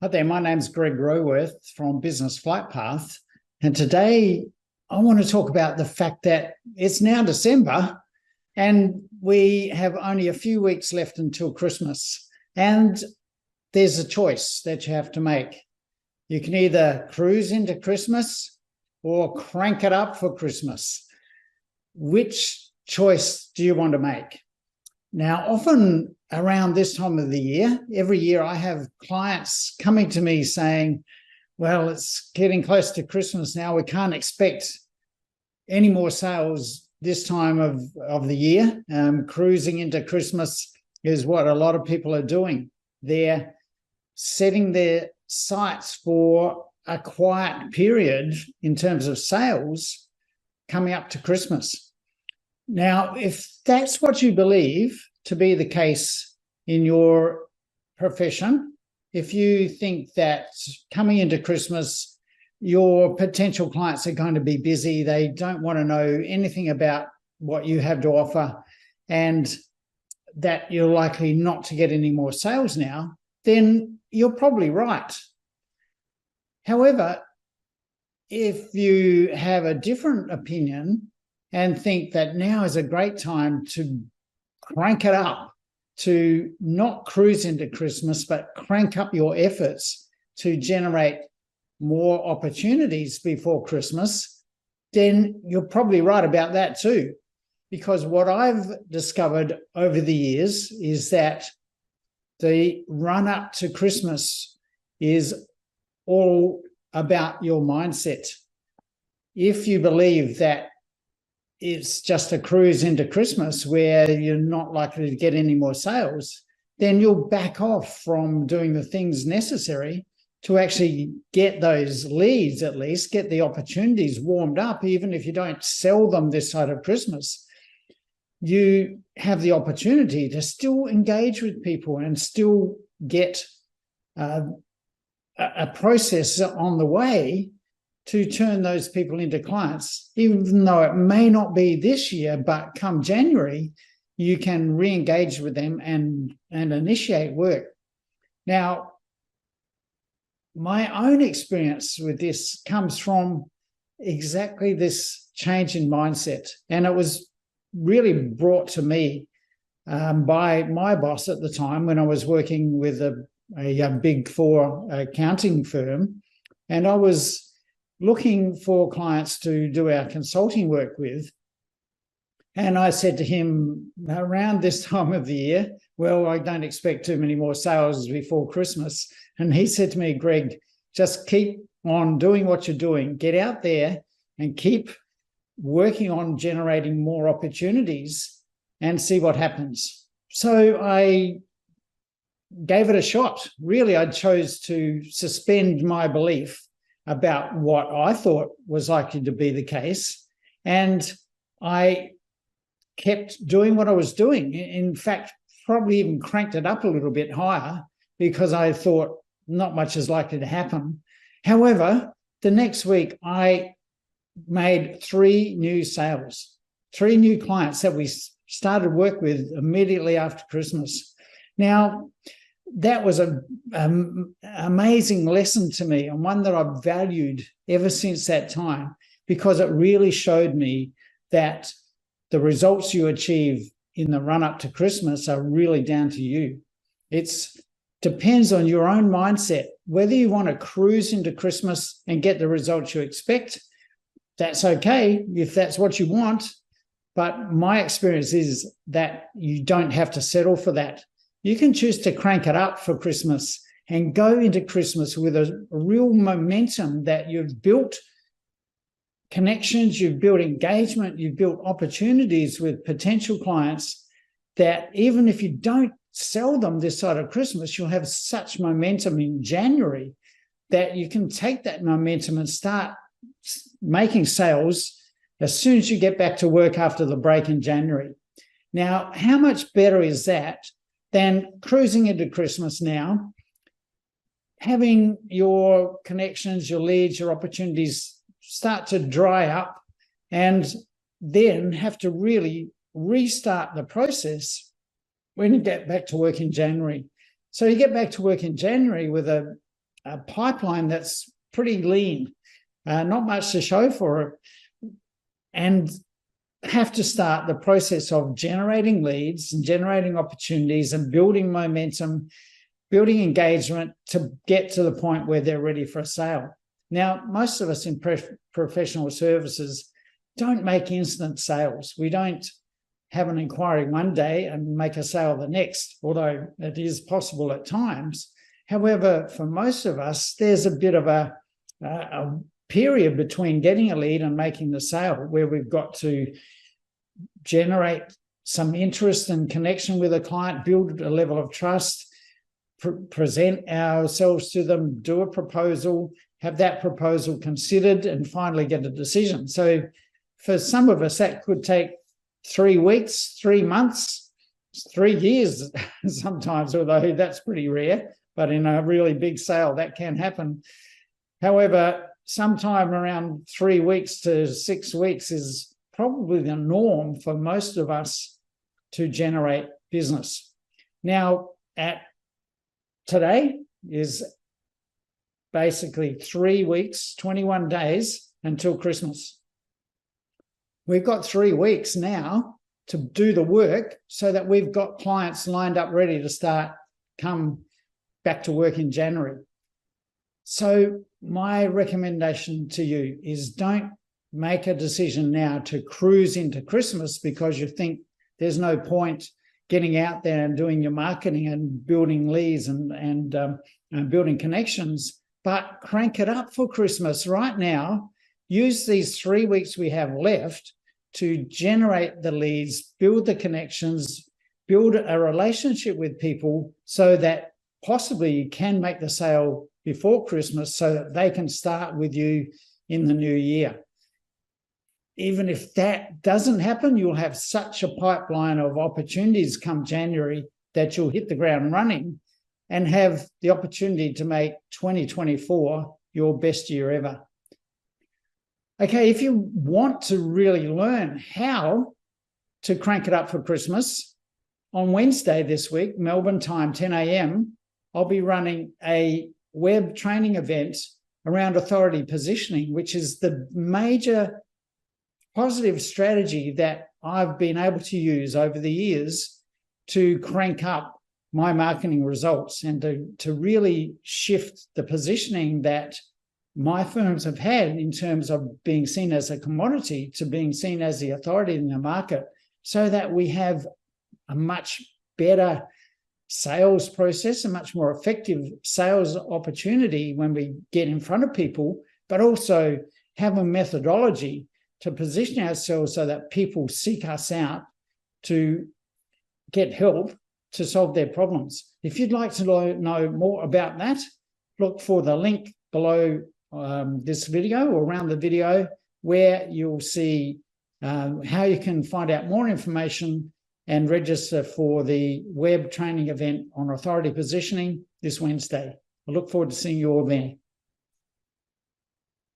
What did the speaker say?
Hi there, my name's Greg Roworth from Business Flight Path, and today I want to talk about the fact that it's now December and we have only a few weeks left until Christmas, and there's a choice that you have to make. You can either cruise into Christmas or crank it up for Christmas. Which choice do you want to make? Now, often around this time of the year, every year I have clients coming to me saying, well, it's getting close to Christmas now. We can't expect any more sales this time of the year. Cruising into Christmas is what a lot of people are doing. They're setting their sights for a quiet period in terms of sales coming up to Christmas. Now, if that's what you believe to be the case in your profession, if you think that coming into Christmas, your potential clients are going to be busy, they don't want to know anything about what you have to offer, and that you're likely not to get any more sales now, then you're probably right. However, if you have a different opinion and think that now is a great time to crank it up, to not cruise into Christmas, but crank up your efforts to generate more opportunities before Christmas, then you're probably right about that too. Because what I've discovered over the years is that the run up to Christmas is all about your mindset. If you believe that it's just a cruise into Christmas where you're not likely to get any more sales, then you'll back off from doing the things necessary to actually get those leads, at least get the opportunities warmed up. Even if you don't sell them this side of Christmas, you have the opportunity to still engage with people and still get a process on the way to turn those people into clients. Even though it may not be this year, but come January, you can re-engage with them and initiate work. Now, my own experience with this comes from exactly this change in mindset. And it was really brought to me by my boss at the time when I was working with a Big Four accounting firm. And I was looking for clients to do our consulting work with. And I said to him around this time of the year, well, I don't expect too many more sales before Christmas. And he said to me, Greg, just keep on doing what you're doing. Get out there and keep working on generating more opportunities and see what happens. So I gave it a shot. Really, I chose to suspend my belief about what I thought was likely to be the case. And I kept doing what I was doing. In fact, probably even cranked it up a little bit higher because I thought not much is likely to happen. However, the next week I made 3 new sales, 3 new clients that we started work with immediately after Christmas. Now, that was an amazing lesson to me, and one that I've valued ever since that time, because it really showed me that the results you achieve in the run up to Christmas are really down to you. It depends on your own mindset. Whether you want to cruise into Christmas and get the results you expect, that's okay if that's what you want. But my experience is that you don't have to settle for that. You can choose to crank it up for Christmas and go into Christmas with a real momentum that you've built connections, you've built engagement, you've built opportunities with potential clients that even if you don't sell them this side of Christmas, you'll have such momentum in January that you can take that momentum and start making sales as soon as you get back to work after the break in January. Now, how much better is that than cruising into Christmas now, having your connections, your leads, your opportunities start to dry up, and then have to really restart the process when you get back to work in January. So you get back to work in January with a a pipeline that's pretty lean, not much to show for it, and have to start the process of generating leads and generating opportunities and building momentum, building engagement to get to the point where they're ready for a sale. Now, most of us in professional services don't make instant sales. We don't have an inquiry one day and make a sale the next, although it is possible at times. However, for most of us, there's a bit of a period between getting a lead and making the sale where we've got to generate some interest and connection with a client, build a level of trust, present ourselves to them, do a proposal, have that proposal considered, and finally get a decision. So for some of us, that could take 3 weeks, 3 months, 3 years sometimes, although that's pretty rare. But in a really big sale, that can happen. However, sometime around 3 weeks to 6 weeks is probably the norm for most of us to generate business. Now, today is basically 3 weeks, 21 days until Christmas. We've got 3 weeks now to do the work so that we've got clients lined up ready to come back to work in January. So my recommendation to you is don't make a decision now to cruise into Christmas because you think there's no point getting out there and doing your marketing and building leads and building connections, but crank it up for Christmas right now. Use these 3 weeks we have left to generate the leads, build the connections, build a relationship with people so that possibly you can make the sale before Christmas so that they can start with you in the new year. Even if that doesn't happen, you'll have such a pipeline of opportunities come January that you'll hit the ground running and have the opportunity to make 2024 your best year ever. Okay, if you want to really learn how to crank it up for Christmas, on Wednesday this week, Melbourne time, 10 a.m., I'll be running a web training event around authority positioning, which is the major positive strategy that I've been able to use over the years to crank up my marketing results and to really shift the positioning that my firms have had in terms of being seen as a commodity to being seen as the authority in the market, so that we have a much better sales process, a much more effective sales opportunity when we get in front of people, but also have a methodology to position ourselves so that people seek us out to get help to solve their problems. If you'd like to know more about that, look for the link below this video or around the video where you'll see how you can find out more information and register for the web training event on authority positioning this Wednesday. I look forward to seeing you all there.